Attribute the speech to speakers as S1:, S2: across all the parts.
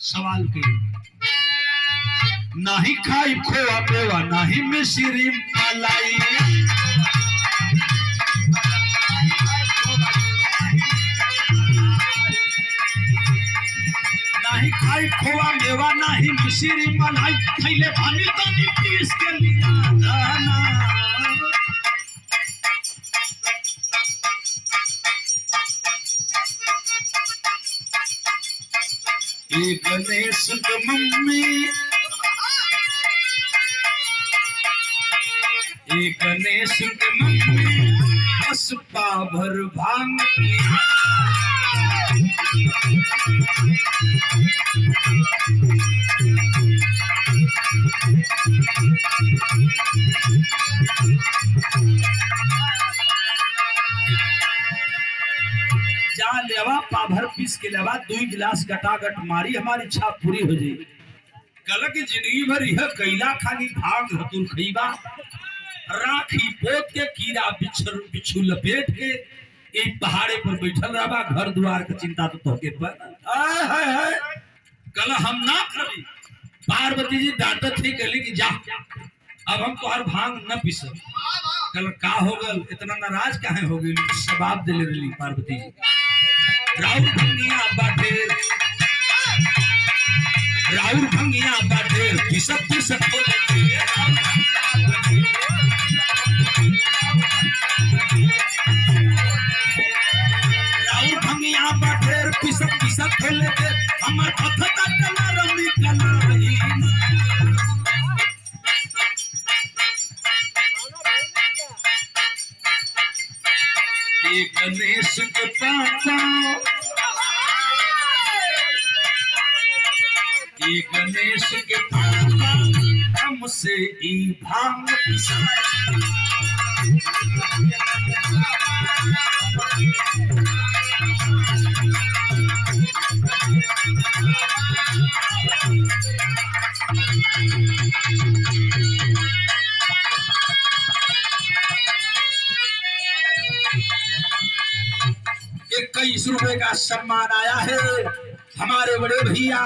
S1: सवाल के नाही खाई खोआ मेवा नाही मिश्री मलाई नाही खाई खोआ मेवा नाही मिश्री मलाई खैले पानी तानी पीस के लिया दाना एक गणेश के मम्मी एक गणेश के मम्मी बस पाभर भांग जा लेवा पाभर पीस के लेवा 2 गिलास गटागट मारी हमारी इच्छा पूरी हो जाए। कल की जिंदगी भर यह कैला खाली भाग धतुर खईबा राखी पोत के कीड़ा बिच्छू लपेट के एक पहाड़े पर बैठल रहा घर द्वार के चिंता तो तोके पर कल हम ना करी पार्वती जी डांटत थी कहली कि जा अब हम तो हर भांग न पीस कल का हो गल इतना नाराज काहे हो गई जवाब दिले रही पार्वती जी राउर भंगिया बाटे पिसत पिसत राउर भंगिया बाटे पिसत पिसत खोले के हमर पथता कला रमी कलाई एक गणेश के पापा एक गणेश के पापा हमसे ई भांग ₹21 का सम्मान आया है हमारे बड़े भैया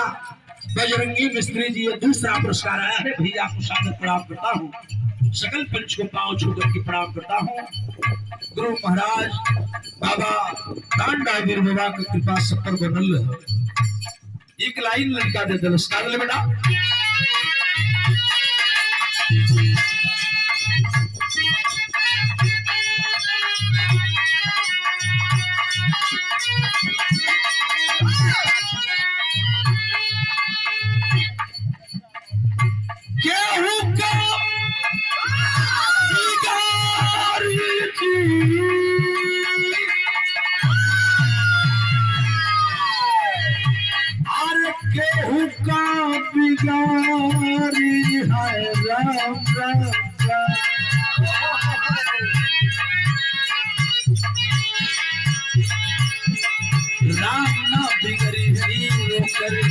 S1: बजरंगी मिस्त्री जी। दूसरा पुरस्कार आया है भैया को सादर प्रणाम करता हूँ सकल पंच को पांव छूकर के प्रणाम करता हूँ। गुरु महाराज बाबा डांडा वीर बाबा की कृपा सब पर बनल है। एक लाइन लड़का दे नमस्कार ले बेटा राम ना बिगड़ी नहीं करे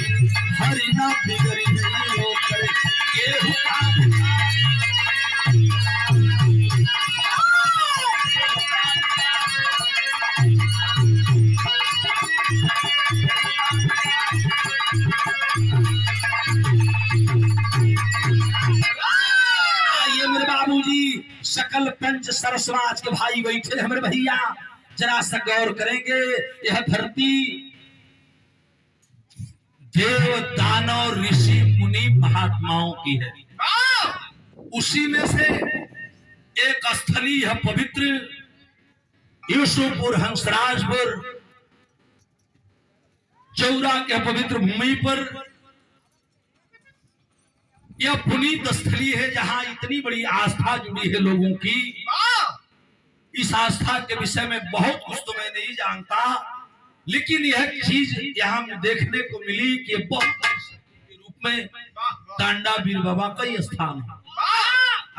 S1: हरि ना बिगड़ी नहीं करे केहू मेरे बाबूजी सकल पंच सरस्वती के भाई बैठे हमारे भैया जरा सा गौर करेंगे यह धरती देव दानव ऋषि मुनि महात्माओं की है। उसी में से एक स्थली है पवित्र यूसुफपुर हंसराजपुर चौरा के पवित्र भूमि पर यह पुनीत स्थली है जहां इतनी बड़ी आस्था जुड़ी है लोगों की। इस आस्था के विषय में बहुत कुछ तो मैं नहीं जानता लेकिन यह चीज यहाँ देखने को मिली कि बहुत के रूप में टांडा वीर बाबा का ही स्थान है।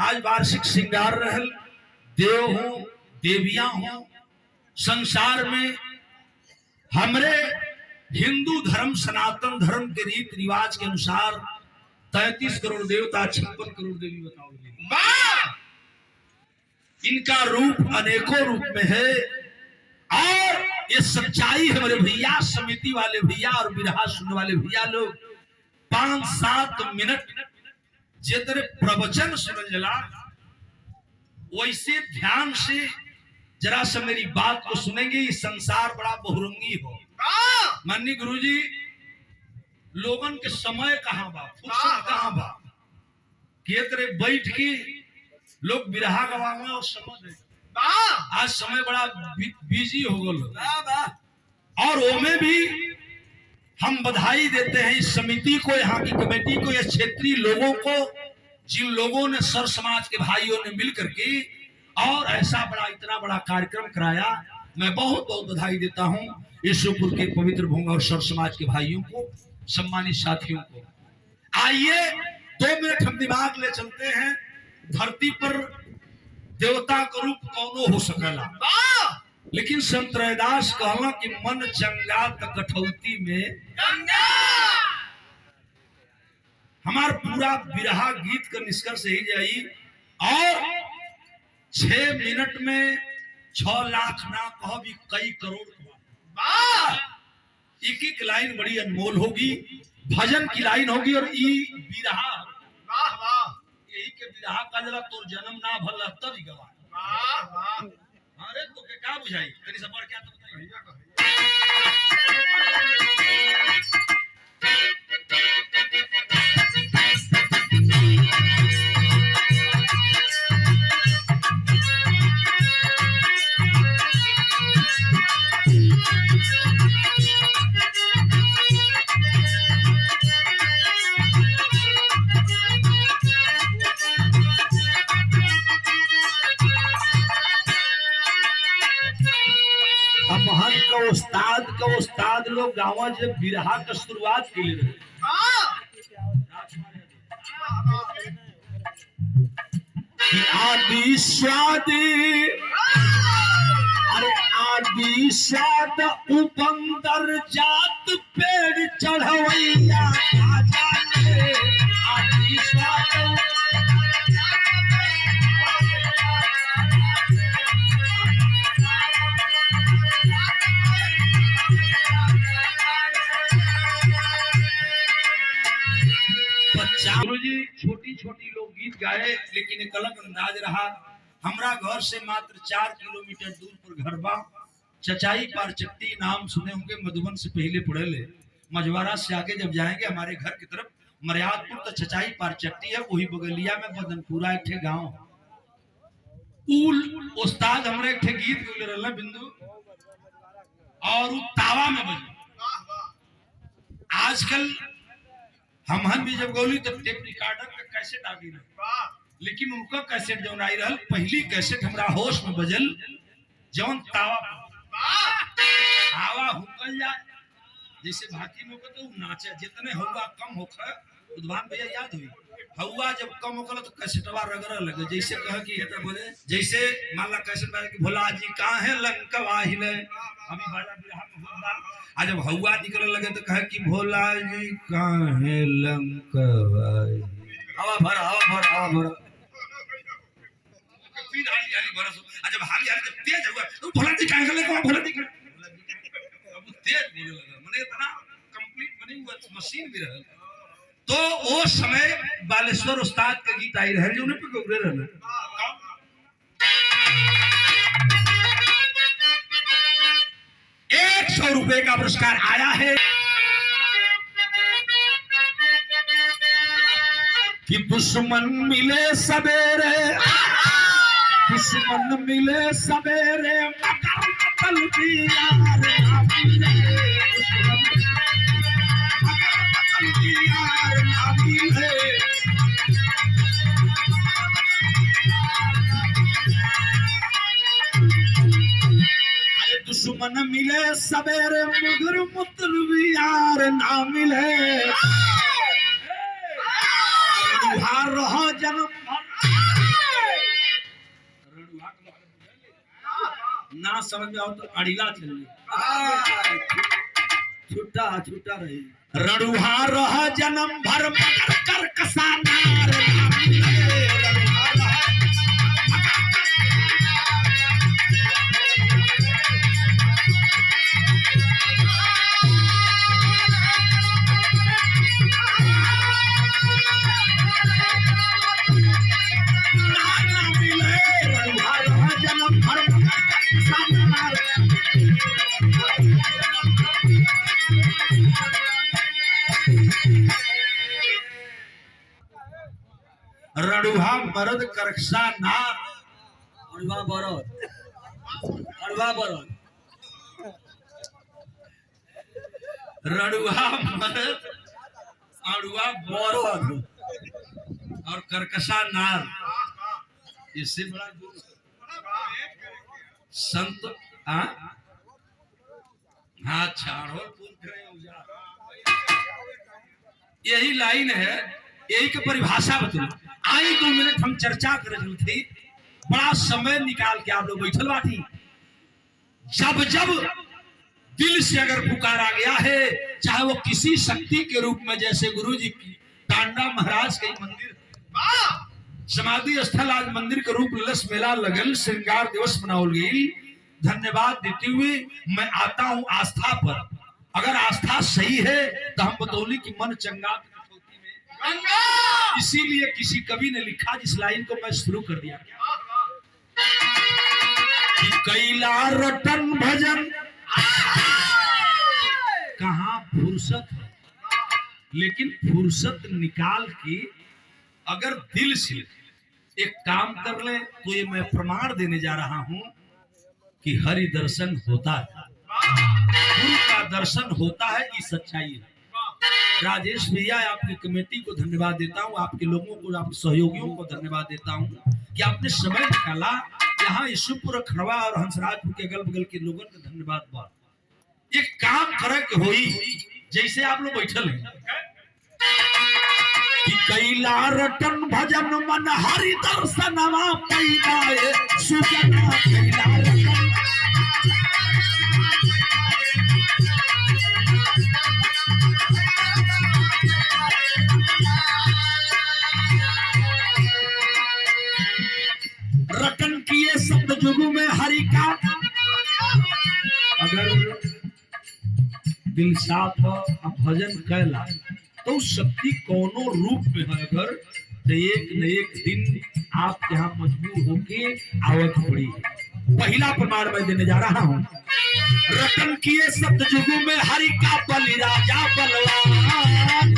S1: आज वार्षिक श्रृंगार रहल देव हो देवियां हो संसार में हमरे हिंदू धर्म सनातन धर्म के रीति रिवाज के अनुसार 33 करोड़ देवता 56 करोड़ देवी बताओ। इनका रूप अनेकों रूप में है और ये सच्चाई है मेरे भैया, समिति वाले भैया और बिरहा सुनने वाले भैया लोग 5-7 मिनट जितने प्रवचन सुन जला वैसे ध्यान से जरा से मेरी बात को सुनेंगे। ये संसार बड़ा बहुरंगी हो। माननीय गुरुजी, लोगन के समय कहाँ बा, फुर्सत कहाँ बा, के तरह बैठ के लोग बिरहा गवावे और समझ। आज समय बड़ा बिजी हो गया और ओमे भी हम बधाई देते हैं इस समिति को, यहाँ की कमेटी को, इस क्षेत्रीय लोगों को, जिन लोगों ने सर समाज के भाइयों ने मिलकर के और ऐसा बड़ा इतना बड़ा कार्यक्रम कराया। मैं बहुत बहुत बधाई देता हूँ ईश्वरपुर के पवित्र भूमि और सर समाज के भाइयों को, सम्मानित साथियों को। आइए 2 मिनट हम दिमाग ले चलते हैं। धरती पर देवता का रूप कौनो हो सकला, लेकिन संत रैदास कहला कि मन चंगा त कठौती में गंगा। हमार पूरा बिरहा गीत का निष्कर्ष ही जाई और 6 मिनट में 6 लाख ना कहो भी कई करोड़। एक एक लाइन बड़ी अनमोल होगी, भजन की लाइन होगी और ई बिरहा। वाह वाह, यही के बिरहा का जरा तोर जन्म ना भल तब ही गवा। वाह वाह, अरे तो के क्या बुझाई तेरी सबर क्या तो बताइए। उस्ताद लोग गाँव जब बिरहा का शुरुआत के लिए आदि स्वादी, अरे आदि स्वाद उपंदर जात पेड़ चढ़वैया आदि स्वाद। गुरुजी छोटी छोटी लोग गीत गाए, लेकिन एक अलग अंदाज रहा। हमरा घर से मात्र 4 किलोमीटर दूर पर घर बा। चचाई पार चट्टी नाम सुने होंगे, मधुबन से पहले पढ़े ले। मझवारा से आगे जब जाएंगे हमारे घर की तरफ मर्यादपुर तो चचाई पार चट्टी है, वही बगलिया में बदनपुरा एक गाँव। उस्ताद हमरे एक गीत बोले रहा बिंदु और तावा में बजे। आजकल हम भी जब गोली तब टेप रिकॉर्डर पे कैसेट आ गई, लेकिन उनका कैसेट जौन आई रहल पहली कैसेट हमरा होश में बजल जौन तावा हवा हुकल जाए जैसे भाती में तो नाचे जितने हवा कम होकर उद्भान भैया याद हुई। हवा जब कम होकर तो कैसेटवा रगड़ लगे, जैसे कह कि तो बोले जैसे मान ला कैसेट बाजे कि भोला जी कहाँ है लंकवा हिले। अभी बाजा बिरहा में होला आ जब हवा निकलने लगे तो कहे कि भोला जी कहाँ है लंकवा। हवा भर हवा भर फिर हाली हाली भर जब हाली हाली जब तेज हुआ तो भोला जी कहाँ है भोला जी अब तेज बोलने लगा, माने इतना कंप्लीट बनी हुआ मशीन भी रहा। तो वो समय बालेश्वर उस्ताद के गीत आई रहे जो उन्हें पे गोगरे रहना। 100 रुपए का पुरस्कार आया है कि दुश्मन मिले सवेरे, दुश्मन मिले सवेरे मकर दिया दुश्मन मिले सवेरे मगर मुतलबी यार ना मिले। रणुहार रहो जन्म ना समझ में आओ तो अड़िला चल छुट्टा छुट्टा रही। रणुहार रहो जन्म भर मगर कर कसा नार ना मिले। रड़ुहा मरद करकसा नार,
S2: अड़वा बरद, अड़वा बरद,
S1: रड़ुहा मरद अड़ुआ
S2: बरद
S1: और करकसा नार, इससे बड़ा संत हाँ यही लाइन है, यही की परिभाषा बतला। आई 2 मिनट हम चर्चा कर रही थी, बड़ा समय निकाल के आप लोग बैठल बाटी। जब जब दिल से अगर पुकारा गया है, चाहे वो किसी शक्ति के रूप में, जैसे गुरु जी की टांडा महाराज के मंदिर समाधि स्थल आज मंदिर के रूप लस मेला लगन श्रृंगार दिवस मनाओल गई। धन्यवाद देते हुए मैं आता हूं आस्था पर। अगर आस्था सही है तो हम बतौली कि मन चंगा, इसीलिए किसी कवि ने लिखा, जिस लाइन को मैं शुरू कर दिया कि कैला रटन भजन कहाँ फुर्सत है, लेकिन फुर्सत निकाल के अगर दिल से एक काम कर ले तो ये मैं प्रमाण देने जा रहा हूं कि हरि दर्शन होता है, गुरु का दर्शन होता है, ये सच्चाई है। राजेश भैया, आपकी कमेटी को धन्यवाद देता हूं, आपके लोगों को, आपके सहयोगियों को धन्यवाद देता हूं कि आपने समय निकाला। यहाँ ईश्वरपुर, खड़वा और हंसराजपुर के अगल बगल के लोगों का धन्यवाद। बात एक काम करे के होई, जैसे आप लोग बैठल हैं कि कैला रटन भजन मन हरि दर्शनवा पैदाए सुजना कैला रटन रटन किए शब्द जुगु में हरि का। अगर दिल साफ भजन कैला तो शक्ति कोनो रूप में है, अगर तो एक न एक दिन आप यहाँ मजबूर होके आवत पड़ी। पहला प्रमाण मैं देने जा रहा हूँ, रटन किए शब्द जुगु में हरि का बलि राजा बलवान।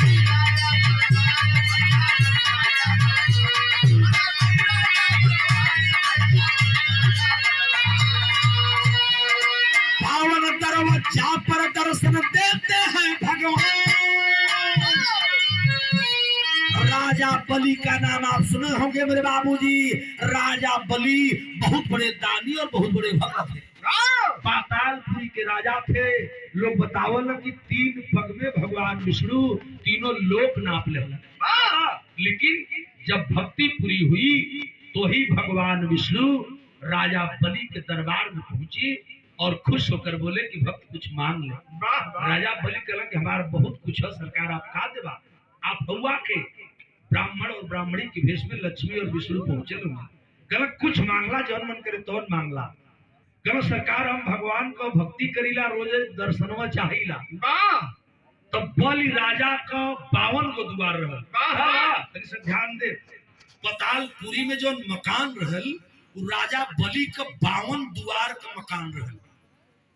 S1: पावन दरवाजा पर दर्शन देते हैं भगवान। राजा बलि का नाम आप सुने होंगे मेरे बाबूजी। राजा बलि बहुत बड़े दानी और बहुत बड़े भक्त थे, पातालपुरी के राजा थे। लोग बतावल कि 3 पग में भगवान विष्णु तीनों लोक नाप ले, लेकिन जब भक्ति पूरी हुई तो ही भगवान विष्णु राजा बलि के दरबार में पहुंचे और खुश होकर बोले कि भक्त कुछ मांग ले। राजा बलि कहला कि हमारा बहुत कुछ है सरकार, आप खा देवा। आप हुआ के ब्राह्मण और ब्राह्मणी के भेष में लक्ष्मी और विष्णु पहुंचे लोग, कहला कुछ मांगला, जौन मन करे तौन मांगला। कहला सरकार हम भगवान को भक्ति करीला, रोजे दर्शनवा चाहिला। तो बलि राजा का 52 को द्वार रहल, ध्यान दे। पतालपुरी में जो मकान रहल राजा बलि का 52 द्वार का मकान रहल।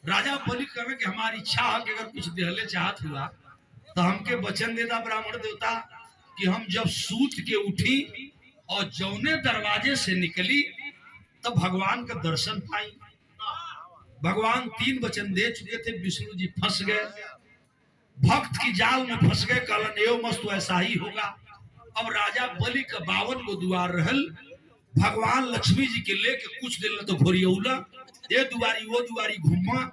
S1: राजा बलि कह कि हमारी इच्छा है कि अगर कुछ देहले चाहत हुआ तो हमके वचन देता ब्राह्मण देवता कि हम जब सूत के उठी और जौने दरवाजे से निकली तब तो भगवान का दर्शन पाई। भगवान 3 वचन दे चुके थे, विष्णु जी फंस गए, भक्त की जाल में फंस गए, कहलन एवं मस्त ऐसा ही होगा। अब राजा बलि का 52 को द्वार रहल, भगवान लक्ष्मी जी के लेके कुछ दिन तो घोरियौला, ये दुआरी वो दुआरी घूमा,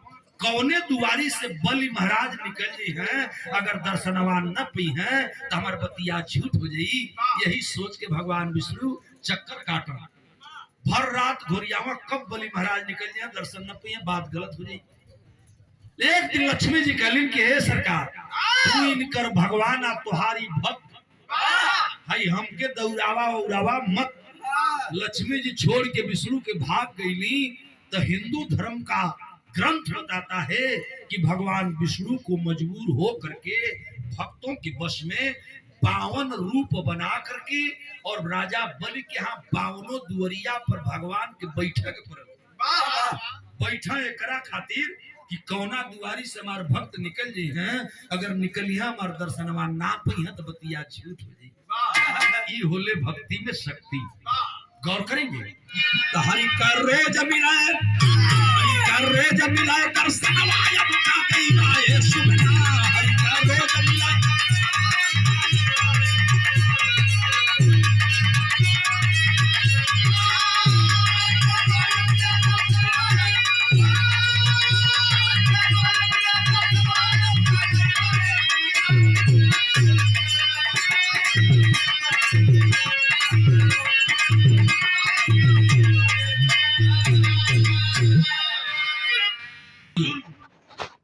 S1: कौने दुआरी से बलि महाराज निकले हैं, अगर दर्शनवान न पी हैं तो हमार बतिया झूठ हो जाई। यही सोच के भगवान विष्णु चक्कर काटा, भर रात घोरियावा, कब बलि महाराज निकल जाए दर्शन न पी, बात गलत हो जाई। एक दिन लक्ष्मी जी कहलिन कि हे सरकार, तू इनकर भगवान आ तुहारी भक्त हई, हमके दौड़ावा उड़ावा मत। लक्ष्मी जी छोड़ के विष्णु के भाग गईली। तो हिंदू धर्म का ग्रंथ बताता है कि भगवान विष्णु को मजबूर हो करके भक्तों के वश में 52 रूप बना करके और राजा बलि के यहाँ 52 दुवरिया पर भगवान के बैठक पर बैठा एकरा खातिर कि कौना दुआरी से हमार भक्त निकल जी हैं, अगर निकलिया हमार दर्शनवा ना पई है तो बतिया झूठ हो जाई। ई होले भक्ति में शक्ति। गौर करेंगे तो हरि कर रोज मिलाए, हरि कर रोज मिलाए दर्शनवा अब का कई बाए सुना, हरि कर रोज मिलाए।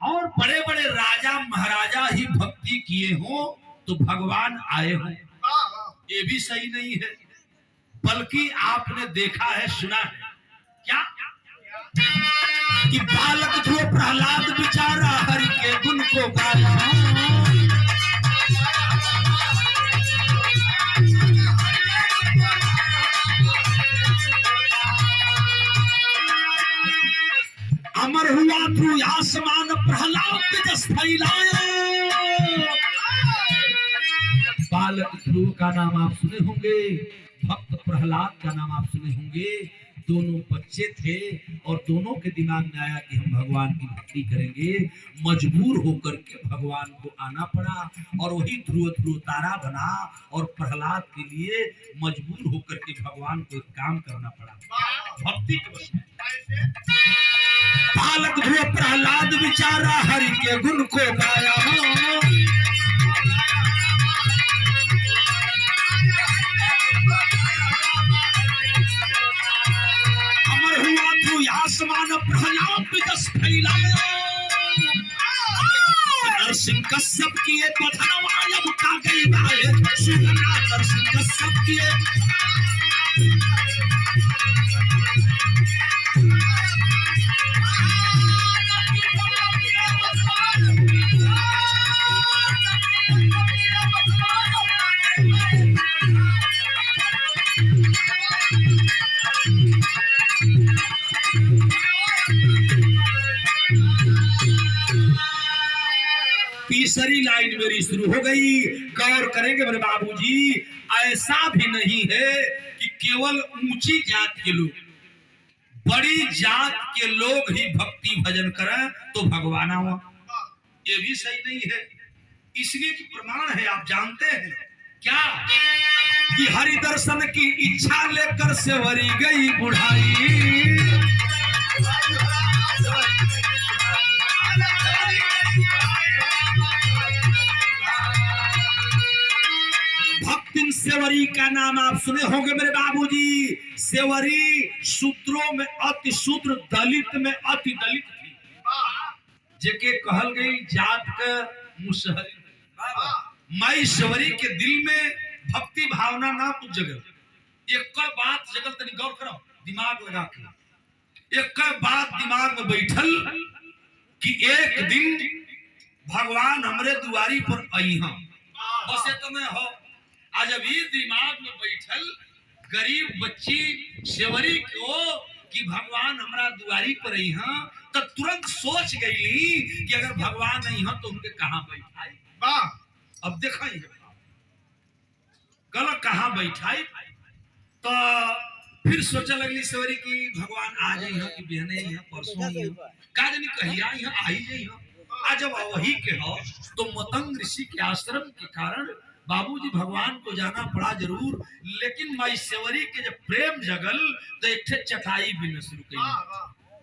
S1: और बड़े बड़े राजा महाराजा ही भक्ति किए हो तो भगवान आए हो, ये भी सही नहीं है। बल्कि आपने देखा है, सुना है क्या कि बालक जो प्रहलाद बेचारा हरि के गुण को गाया, अमर हुआ तू आसमान प्रहलाद तेजस फैलाया। बालक ध्रुव का नाम आप सुने होंगे, भक्त प्रहलाद का नाम आप सुने होंगे। दोनों बच्चे थे और दोनों के दिमाग में आया कि हम भगवान की भक्ति करेंगे। मजबूर होकर के भगवान को आना पड़ा और वही ध्रुव तारा बना और प्रहलाद के लिए मजबूर होकर के भगवान को एक काम करना पड़ा भक्ति के वश में। बालक ध्रुव प्रहलाद बेचारा हरि के गुण को गाया, अमर हुआ तू आसमान प्रहलाद तेजस फैलाया। नरसिंह कश्यप किए बधनवा अब का गई बाए सुना, नरसिंह कश्यप किए तीसरी लाइन मेरी शुरू हो गई। गौर करेंगे मेरे बाबूजी, ऐसा भी नहीं है कि केवल ऊंची जात के लोग, बड़ी जात के लोग ही भक्ति भजन करें तो भगवान हुआ, ये भी सही नहीं है। इसलिए कि प्रमाण है, आप जानते हैं क्या कि हरि दर्शन की इच्छा लेकर सेवरी गई बुढ़ाई। भक्तिन सेवरी का नाम आप सुने होंगे मेरे बाबूजी। सेवरी शूद्रों में अति शूद्र, दलित में अति दलित थी, जेके कहल गई जात का मुसहरी। माई सेवरी के दिल में भक्ति भावना ना कुछ जगह। एक बात जगह तनी गौर करो, दिमाग लगा के एक बात दिमाग में बैठल कि एक दिन भगवान हमरे दुआरी पर आई हम, बस इतना हो। आज अभी दिमाग में बैठल गरीब बच्ची सेवरी को कि भगवान हमारा दुआरी पर आई हैं, तो तुरंत सोच गई कि अगर भगवान नहीं हो तो उनके कहाँ बैठाई। अब दिखाई कल कहाँ बैठाई, तो फिर सोचा लगली सेवरी की भगवान आ जाए हैं कि बहने हैं परसों ही का जानी कहिया आई जाए हैं। आज जब वही के हो तो मतंग ऋषि के आश्रम के कारण बाबूजी भगवान को जाना पड़ा जरूर, लेकिन माई सेवरी के जब प्रेम जगल तो एक चटाई बिन शुरू कर,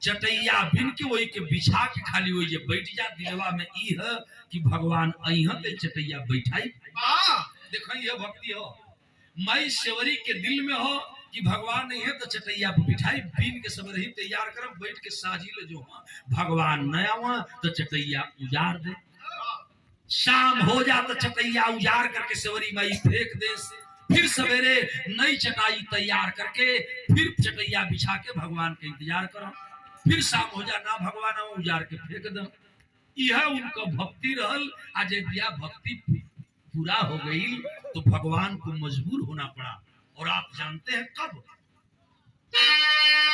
S1: चटैया बिन के वही के बिछा के खाली वही जे बैठ जा। दिलवा में ई है कि भगवान आई है तो चटैया बैठाई। देखो ये भक्ति हो, माई सेवरी के दिल में हो कि भगवान नहीं है तो चटैया पर बिठाई, बीन के समय ही तैयार करब, बैठ के साजी ले जो भगवान नया हुआ तो चटैया उजाड़ दे। शाम हो जा तो चटैया उजाड़ करके सेवरी माई फेंक दे। फिर सवेरे नई चटाई तैयार करके फिर चटैया बिछा के भगवान के इंतजार करो। फिर शाम हो जा ना भगवान उजाड़ के फेंक दो। यह उनका भक्ति रहल। आज दिया भक्ति पूरा हो गई तो भगवान को मजबूर होना पड़ा। और आप जानते हैं कब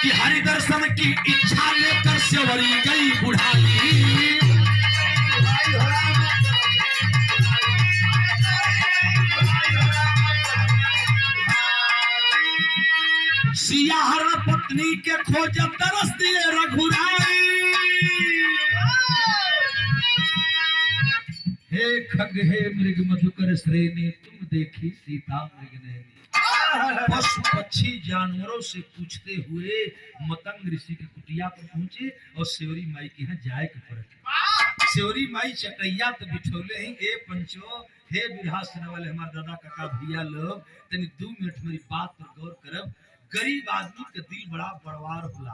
S1: कि हरि दर्शन की इच्छा लेकर सेवरी गई बुढ़ाई। सिया हरण पत्नी के खोज तरस दिए रघुराई। हे खग हे मृग मधुकर श्रेणी तुम देखी सीता मृग नैनी। पशु पक्षी जानवरों से पूछते हुए मतंग ऋषि के कुटिया पर पहुंचे और सेवरी माई के यहाँ जाए के पड़े। सेवरी माई चटैया तो बिठौले ही ए पंचो हे बिरहा सुने वाले हमारे दादा काका भैया लोग तनी 2 मिनट मेरी बात पर गौर करब। गरीब आदमी के दिल बड़ा बड़वार होला।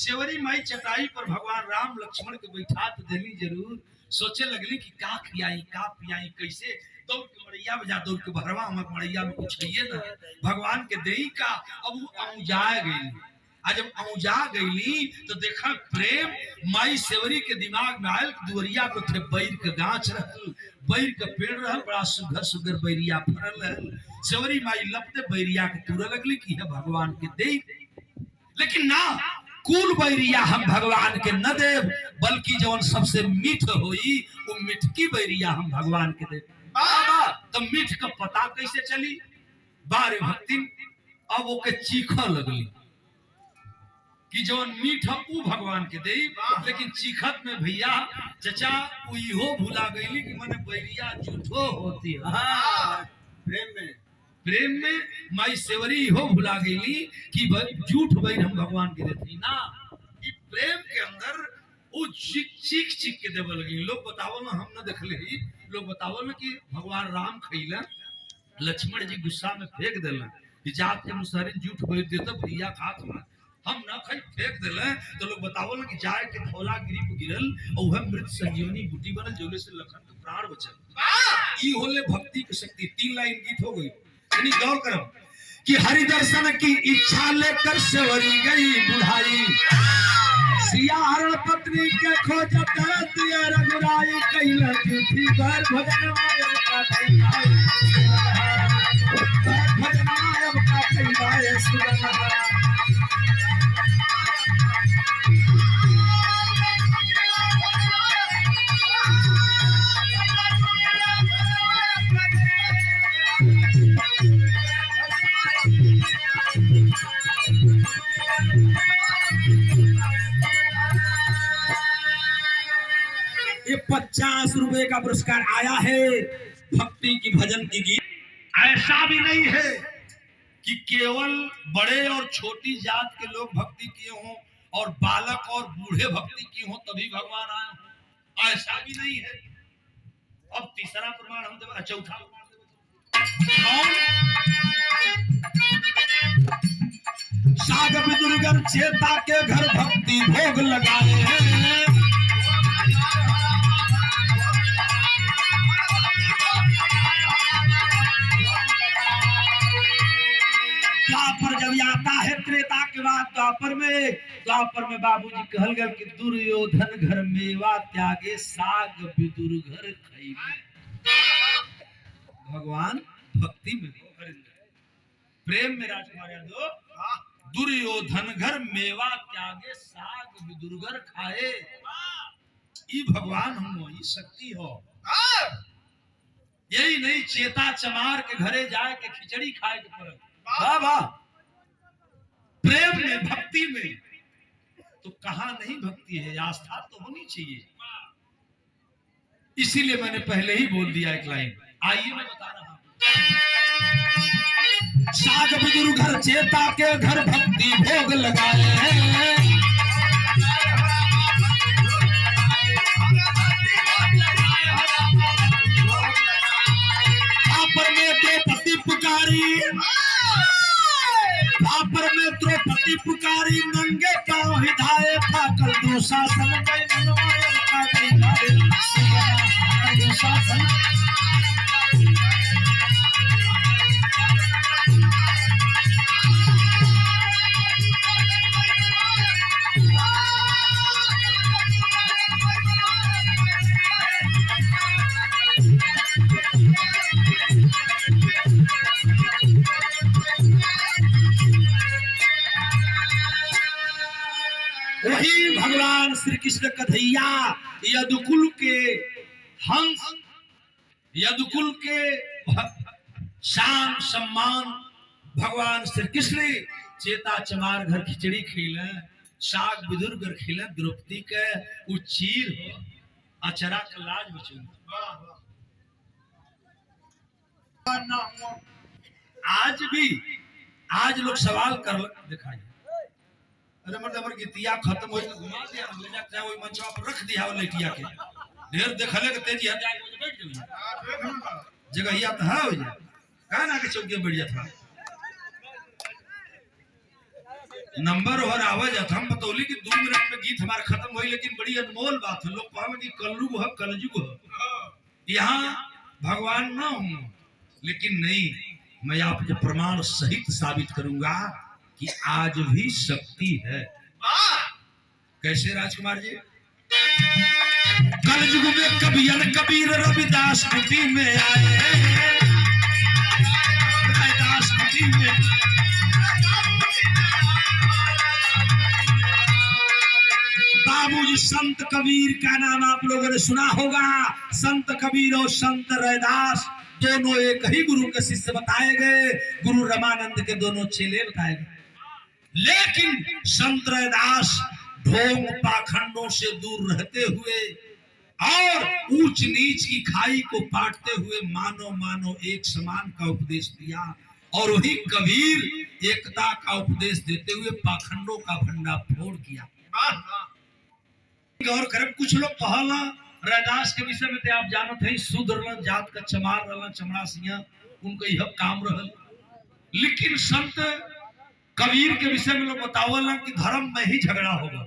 S1: सेवरी माई चटाई पर भगवान राम लक्ष्मण के बैठा तो देली जरूर। सोचे लगली कि का खियाई का पियाई कैसे दौड़ के मड़ैया में जा दौड़ के भरवा हम मड़ैया में कुछ है ना भगवान के देई का। अब वो औजा गई। आज जब औजा गई तो देखा प्रेम माई सेवरी के दिमाग में आयल। दुवरिया को थे बैर के गाछ रहल, बैर के पेड़ रहल, बड़ा सुघर सुघर बैरिया फरल रहल। सेवरी माई लपते बैरिया के तुरे लगली कि है भगवान के दे। लेकिन ना कुल बैरिया हम भगवान के न देव, बल्कि जवन सबसे मीठ होई वो मिठकी बैरिया हम भगवान के देव। तो मीठ का पता कैसे चली? बारे भक्ति अब वो के चीखा लगली कि जवन मीठ वो भगवान के दे। लेकिन चीखत में भैया चचा इहो भुला गईली कि माने बैरिया झूठो होती है। प्रेम में माई सेवरी हो भुला गई कि झूठ बैर हम भगवान के देती ना। कि प्रेम के अंदर वो चीख चीख के देवल गई। लोग बतावल ना हम ना देखले ही। लोग बतावल ना कि भगवान राम खैला लक्ष्मण जी गुस्सा में फेंक देला कि जात के अनुसार झूठ बैर देता भैया खात हम ना खाई फेंक देले। तो लोग बतावल ना कि जाए के धौला गिरी पे गिरल और वह मृत संजीवनी बूटी बनल जोले से लखन के प्राण बचल। ई होले भक्ति की शक्ति। 3 लाइन गीत हो गई। गौर करो कि हरि दर्शन की इच्छा लेकर सेवरी गई बुढ़ाई। सिया हरण पत्नी के खोज तरस दिए रघुराई। कैला झूठी घर भजन मायब का कैलाए भजन मायब का कैलाए सुरनहार। ये 50 रुपए का पुरस्कार आया है भक्ति की भजन की गीत। ऐसा भी नहीं है कि केवल बड़े और छोटी जात के लोग भक्ति किए हों और बालक और बूढ़े भक्ति किए हों तभी भगवान आए हों। ऐसा भी नहीं है। अब तीसरा प्रमाण हम देव। चौथा साग विदुरगण चेता के घर भक्ति भोग लगाए हैं। द्वापर जब आता है त्रेता के बाद द्वापर में बाबूजी कहल गए कि दुर्योधन घर मेवा त्यागे साग विदुर घर खइबे। भगवान भक्ति में प्रेम में राजकुमार यादव दुर्योधन घर मेवा त्यागे साग विदुर घर खाए। ई भगवान हम वही शक्ति हो। यही नहीं चेता चमार के घरे जाए के खिचड़ी खाए के पड़े। वाह प्रेम में भक्ति में तो कहां नहीं भक्ति है। आस्था तो होनी चाहिए। इसीलिए मैंने पहले ही बोल दिया एक लाइन। आइए मैं बता रहा हूं। साग विदुर घर चेता के घर भक्ति भोग लगाए हैं। द्वापर में द्रौपदी पुकारी, द्वापर में द्रौपदी पुकारी नंगे पांव हिधाए ठाकर दुशासन दुशासन। श्री कृष्ण कन्हैया यदुकुल के हंस, यदुकुल के शान सम्मान भगवान श्री कृष्ण चेता चमार घर खिचड़ी खिले, साग विदुर घर खिले, द्रौपदी के उ चीर हो अचरा के लाज बचू। आज भी आज लोग सवाल कर दिखाई, अरे मतलब गीतिया खत्म हो घुमा दिया ले जाके वही मंचवा पर रख दिया लटिया के ढेर देखले के तेजी हट जाए तो बैठ जाइए जगह या तो है हो जाए का ना के चौके बैठ जाता नंबर और आवाज हम बतौली कि 2 मिनट में गीत हमारा खत्म हुई, लेकिन बड़ी अनमोल बात है। लोग कहेंगे कि कलयुग है, कलयुग है, यहाँ भगवान ना हूं, लेकिन नहीं, मैं आपको प्रमाण सहित साबित करूंगा कि आज भी शक्ति है। कैसे राजकुमार जी? कलयुग में कबीर कबीर रविदास कुटी में आए, रविदास कुटी में बाबूजी संत कबीर का नाम आप लोगों ने सुना होगा। संत कबीर और संत रैदास दोनों एक ही गुरु के शिष्य बताए गए, गुरु रमानंद के दोनों चेले बताए गए। लेकिन संत रैदास ढोंग पाखंडों से दूर रहते हुए और ऊंच नीच की खाई को पाटते हुए मानो मानो एक समान का उपदेश दिया, और वही कबीर एकता का उपदेश देते हुए पाखंडों का भंडाफोड़ किया। गौर करब कुछ लोग कहला रैदास के विषय में आप जानत है शूद्र जात का चमार रहला, चमड़ा सिंह उनका यह काम रहल। लेकिन संत कबीर के विषय में लोग बतावला कि धर्म में ही झगड़ा होगा।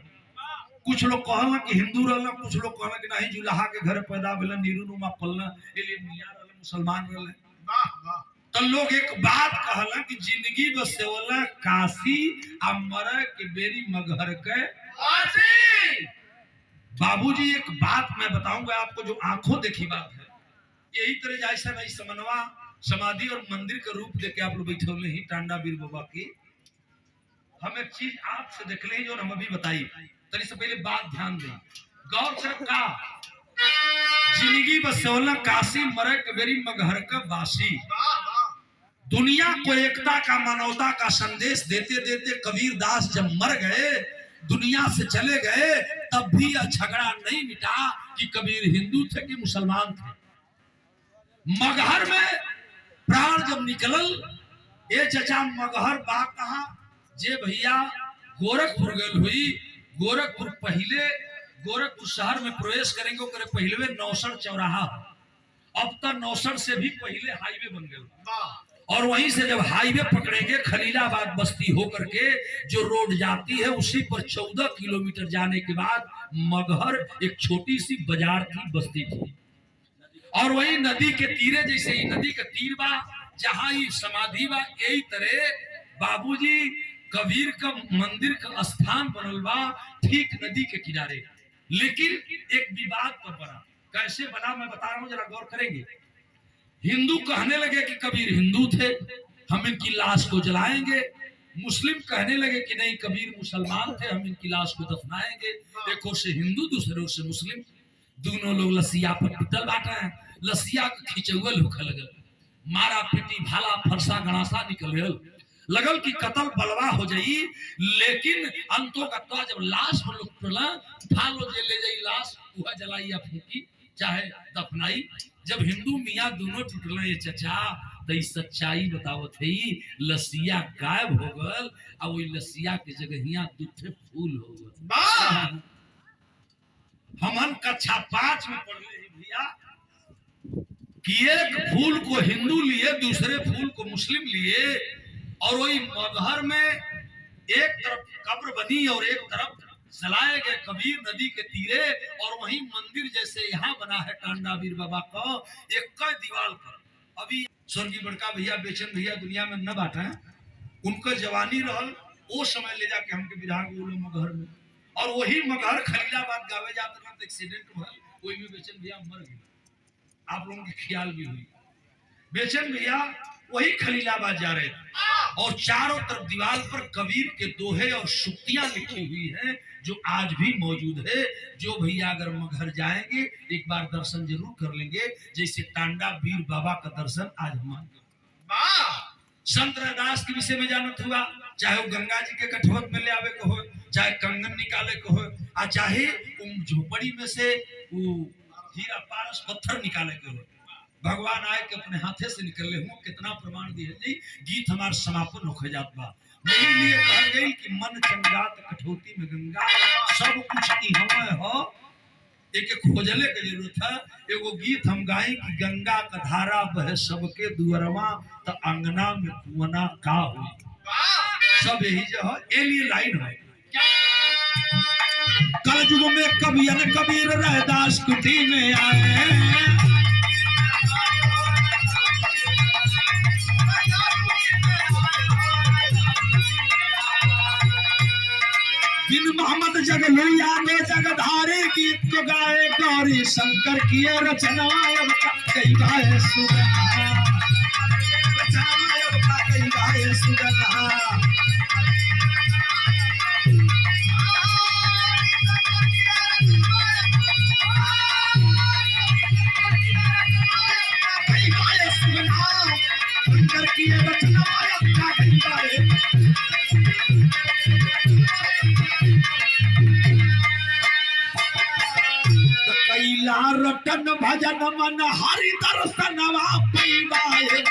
S1: कुछ लोग कहला कि हिंदू रहला, कुछ लोग कहला कि नहीं जुलाहा के घर पैदा भेला, नीरूनुमा पलना, एलिए मियां रहला, मुसलमान रहले। तो लोग एक बात कहला कि जिंदगी बसेवला काशी आ मरे के बेरी मगहर के काशी। बाबूजी एक बात मैं बताऊंगा आपको जो आंखों देखी बात है। यही तरह जैसा नहीं समन्वा समाधि और मंदिर का रूप देके आप लोग बैठे हुए ही टांडा बीर बाबा की, हम एक चीज आपसे देख लें जो हम अभी बताई, तरी से पहले बात ध्यान दें, गौर कर का जिंदगी बसोला काशी मरे कबेरी मगहर का बासी। दुनिया को एकता का मानवता का संदेश देते देते कबीर दास जब मर गए, दुनिया से चले गए, तब भी यह झगड़ा नहीं मिटा कि कबीर हिंदू थे कि मुसलमान थे। मगहर में प्राण जब निकलल, ये चचा मगहर बा कहा जे भैया गोरखपुर गए हुई, गोरखपुर पहले गोरखपुर शहर में प्रवेश करेंगे ओकरे पहले नौसर चौराहा, अब तक नौसर से भी पहले हाईवे बन गए, और वहीं से जब हाईवे पकड़ेंगे खलीलाबाद बस्ती होकर के जो रोड जाती है उसी पर 14 किलोमीटर जाने के बाद मगहर एक छोटी सी बाजार की बस्ती थी, और वही नदी के तीरे, जैसे ही नदी का तीर बा जहां ही समाधि बा, यही तरह बाबूजी कबीर का मंदिर का स्थान बनल बा ठीक नदी के किनारे। लेकिन एक विवाद पर बना, कैसे बना मैं बता रहा हूं, जरा गौर करेंगे। हिंदू कहने लगे कि कबीर हिंदू थे, हम इनकी लाश को जलाएंगे। मुस्लिम कहने लगे कि नहीं कबीर मुसलमान थे, हम इनकी लाश को दफनाएंगे। एक ओर से हिंदू, दूसरे ओर से मुस्लिम, दोनों लोग लसिया पर पिटल बांटे हैं। लसिया का खिंचौल होखे लगल, मारा पीटी भाला फरसा गणासा निकल लगल कि कतल बलवा हो जाई। लेकिन अंतों का तो जब लाश पर लोग टला फालो जे ले जाई लाश, वह जलाई या फूकी चाहे दफनाई। जब हिंदू मियाँ दोनों टूटल ये चचा, तो सच्चाई बतावत है, लसिया गायब हो गल, और वही लसिया के जगह दूठे फूल हो गल। हमन कक्षा 5 में पढ़ले भैया कि एक फूल को हिंदू लिए, दूसरे फूल को मुस्लिम लिए, और वही मगहर में एक तरफ कब्र बनी और एक तरफ जलाए गए कबीर नदी के तीरे, और वहीं मंदिर जैसे यहाँ बना है टांडा बीर बाबा का एक दीवार पर। अभी स्वर्गीय बड़का भैया बेचन भैया दुनिया में न बांटा है, उनका जवानी रहल वो समय ले जाके हमके विधान बोलो मगहर में, और वही मगहर खलीलाबाद गावे जाते वक्त एक्सीडेंट भल, वही में बेचन भैया मर गए। आप लोगों की ख्याल भी हुई, बेचन भैया वही खलीलाबाद जा रहे थे, और चारों तरफ दीवार पर कबीर के दोहे और शुक्तियां लिखी हुई हैं जो आज भी मौजूद है। जो भैया अगर घर जाएंगे एक बार दर्शन जरूर कर लेंगे। जैसे टांडा वीर बाबा का दर्शन आज हम संत रैदास के विषय में जानत हुआ, चाहे वो गंगा जी के कठोर में ले आवे को हो, चाहे कंगन निकाले को हो, आ चाहे झोपड़ी में से वो हीरा पारस पत्थर निकाले के हो। भगवान आए के अपने हाथे से निकले हुए कितना प्रमाण दिए जी। गीत हमार समापन हो जात बा। यही लिए कहा गई कि मन चंगात कठौती में गंगा, सब कुछ इहवे हो, एक खोजले के जरूरत है। एगो गीत हम गाई कि गंगा का धारा बहे सबके दुअरवा, तो अंगना में कुआना का हो, सब यही जो है। ए लिए लाइन है कल युग में कबीर रैदास कुटी में आए, बिन मोहम्मद जगलैया ने जगधारी गीत को गाए, गौरी शंकर की रचना कई गाए सुगन्धा, रचना कई गाए सुगन्धा। कई गाए सुगन्धा, शंकर की रचना कई गाए। कैला रटन भजन मन हरि दर्शनवा पैवाए।